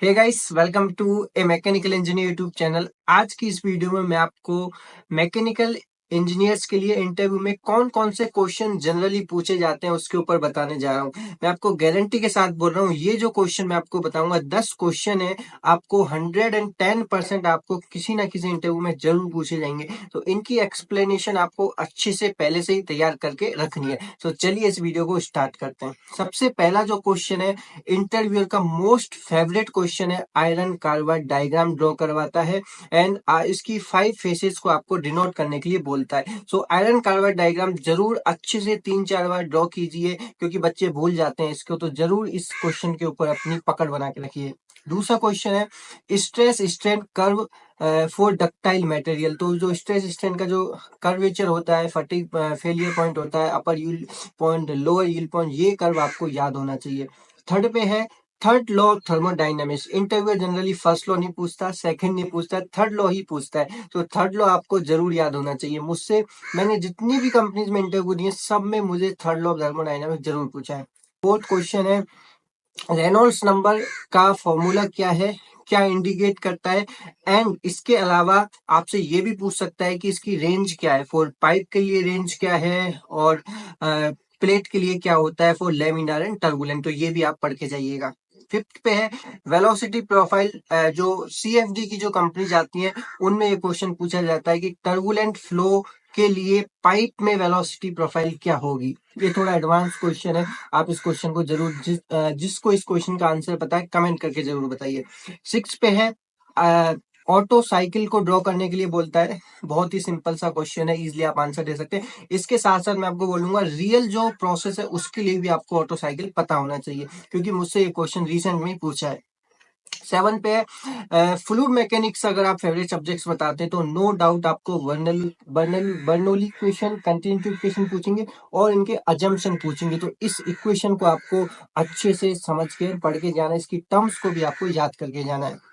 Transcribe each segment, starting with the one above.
Hey guys, welcome to a mechanical engineer YouTube channel. आज की इस वीडियो में मैं आपको मैकेनिकल इंजीनियर्स के लिए इंटरव्यू में कौन कौन से क्वेश्चन जनरली पूछे जाते हैं उसके ऊपर बताने जा रहा हूँ। मैं आपको गारंटी के साथ बोल रहा हूँ, ये जो क्वेश्चन मैं आपको बताऊंगा 10 क्वेश्चन है, आपको 110% आपको किसी ना किसी इंटरव्यू में जरूर पूछे जाएंगे। तो इनकी एक्सप्लेनेशन आपको अच्छे से पहले से ही तैयार करके रखनी है। तो चलिए इस वीडियो को स्टार्ट करते हैं। सबसे पहला जो क्वेश्चन है, इंटरव्यूअर का मोस्ट फेवरेट क्वेश्चन है, आयरन कार्बाइड डायग्राम ड्रॉ करवाता है एंड इसकी 5 फेसेस को आपको डिनोट करने के लिए बोलता है। सो आयरन कार्बाइड डायग्राम जरूर अच्छे से 3-4 बार ड्रॉ कीजिए, क्योंकि बच्चे भूल जाते हैं इसको। तो जरूर इस क्वेश्चन के ऊपर अपनी पकड़ बना के रखिए। दूसरा क्वेश्चन है, stress strain curve for ductile material. तो जो स्ट्रेस स्ट्रेन का जो कर्वेचर होता है, फटीग फेलियर पॉइंट होता है, upper yield point, lower yield point, ये कर्व आपको याद होना चाहिए। थर्ड पे है third law of thermodynamics. Interviewer generally first law नहीं पूछता, सेकंड नहीं पूछता, थर्ड लॉ ही पूछता है। तो थर्ड लॉ आपको जरूर याद होना चाहिए। मुझसे मैंने जितनी भी कंपनीज में इंटरव्यू दिए, सब में मुझे थर्ड लॉ ऑफ थर्मोडाइनमिक्स जरूर पूछा है। फोर्थ क्वेश्चन है, रेनॉल्ड्स नंबर का फॉर्मूला क्या है, क्या इंडिकेट करता है, एंड इसके अलावा आपसे ये भी पूछ सकता है कि इसकी रेंज क्या है। फॉर पाइप के लिए रेंज क्या है, और प्लेट के लिए क्या होता है, फॉर लेमिनार एंड टर्बुलेंट। तो ये भी आप पढ़ के जाइएगा। फिफ्थ पे है वेलोसिटी प्रोफाइल। जो सीएफडी की जो कंपनी आती है, उनमें ये क्वेश्चन पूछा जाता है कि टर्बुलेंट फ्लो के लिए पाइप में वेलोसिटी प्रोफाइल क्या होगी। ये थोड़ा एडवांस क्वेश्चन है, आप इस क्वेश्चन को जरूर जिसको इस क्वेश्चन का आंसर पता है कमेंट करके जरूर बताइए। सिक्स पे है, ऑटो साइकिल को ड्रॉ करने के लिए बोलता है। बहुत ही सिंपल सा क्वेश्चन है, इजीली आप आंसर दे सकते हैं। इसके साथ साथ मैं आपको बोलूंगा, रियल जो प्रोसेस है उसके लिए भी आपको ऑटो साइकिल पता होना चाहिए, क्योंकि मुझसे ये क्वेश्चन रिसेंट में ही पूछा है। 7 पे है फ्लूइड मैकेनिक्स। अगर आप फेवरेट सब्जेक्ट्स बताते हैं तो नो डाउट आपको बर्नौली इक्वेशन, कंटिन्यूटी इक्वेशन पूछेंगे और इनके अजम्पशन पूछेंगे। तो इस इक्वेशन को आपको अच्छे से समझ के पढ़ के जाना है, इसकी टर्म्स को भी आपको याद करके जाना है।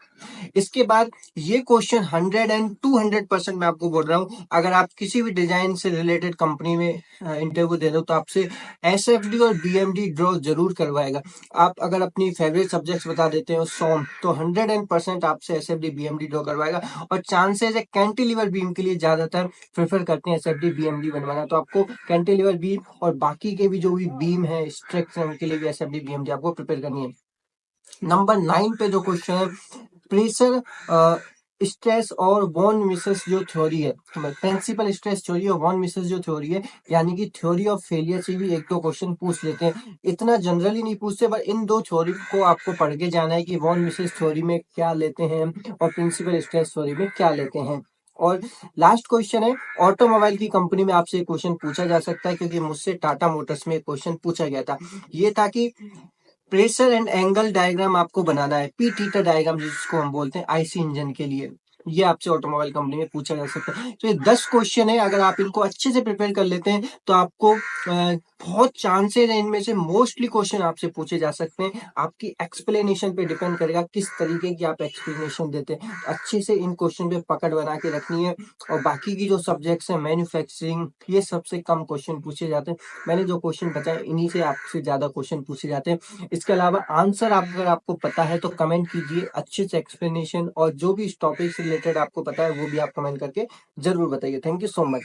इसके बाद ये क्वेश्चन 100 and 200% मैं आपको बोल रहा हूँ, अगर आप किसी भी डिजाइन से रिलेटेड कंपनी में इंटरव्यू दे रहे हो तो आपसे एसएफडी और बीएमडी ड्रॉ जरूर करवाएगा। आप अगर अपनी फेवरेट सब्जेक्ट्स बता देते हो सॉम, तो 100% आपसे एसएफडी बीएमडी ड्रॉ करवाएगा। और चांसेस है कैंटिलीवर बीम के लिए ज्यादातर प्रेफर करते हैं एसएफडी बीएमडी बनवाना। तो आपको कैंटिलीवर बीम और बाकी के भी जो भी बीम है स्ट्रक्चर, उनके लिए भी एसएफडी बीएमडी आपको प्रिपेयर करनी है। नंबर 9 पे जो क्वेश्चन है, प्रेशर स्ट्रेस और वॉन मिसेस जो थ्योरी है, प्रिंसिपल स्ट्रेस थ्योरी और वॉन मिसेस जो थ्योरी है, यानी कि थ्योरी ऑफ फेलियर से भी एक दो क्वेश्चन पूछ लेते हैं। इतना जनरली नहीं पूछते, पर इन दो थ्योरी को आपको पढ़ के जाना है कि वॉन मिसेस थ्योरी में क्या लेते हैं और प्रिंसिपल स्ट्रेस थ्योरी में क्या लेते हैं। और लास्ट क्वेश्चन है, ऑटोमोबाइल की कंपनी में आपसे क्वेश्चन पूछा जा सकता है, क्योंकि मुझसे टाटा मोटर्स में क्वेश्चन पूछा गया था। ये था कि प्रेशर एंड एंगल डायग्राम आपको बनाना है, पी थीटा डायग्राम जिसको हम बोलते हैं आईसी इंजन के लिए। ये आपसे ऑटोमोबाइल कंपनी में पूछा जा सकता है। तो ये 10 क्वेश्चन है, अगर आप इनको अच्छे से प्रिपेयर कर लेते हैं तो आपको बहुत चांसेस है इनमें से मोस्टली क्वेश्चन आपसे पूछे जा सकते हैं। आपकी एक्सप्लेनेशन पे डिपेंड करेगा किस तरीके की आप एक्सप्लेनेशन देते हैं। अच्छे से इन क्वेश्चन पे पकड़ बना के रखनी है। और बाकी की जो सब्जेक्ट्स हैं, मैन्युफैक्चरिंग, ये सबसे कम क्वेश्चन पूछे जाते हैं। मैंने जो क्वेश्चन बताए इन्हीं से आपसे ज्यादा क्वेश्चन पूछे जाते हैं। इसके अलावा आंसर अगर आपको पता है तो कमेंट कीजिए अच्छे से एक्सप्लेनेशन, और जो भी इस टॉपिक से रिलेटेड आपको पता है वो भी आप कमेंट करके जरूर बताइए। Thank you so much.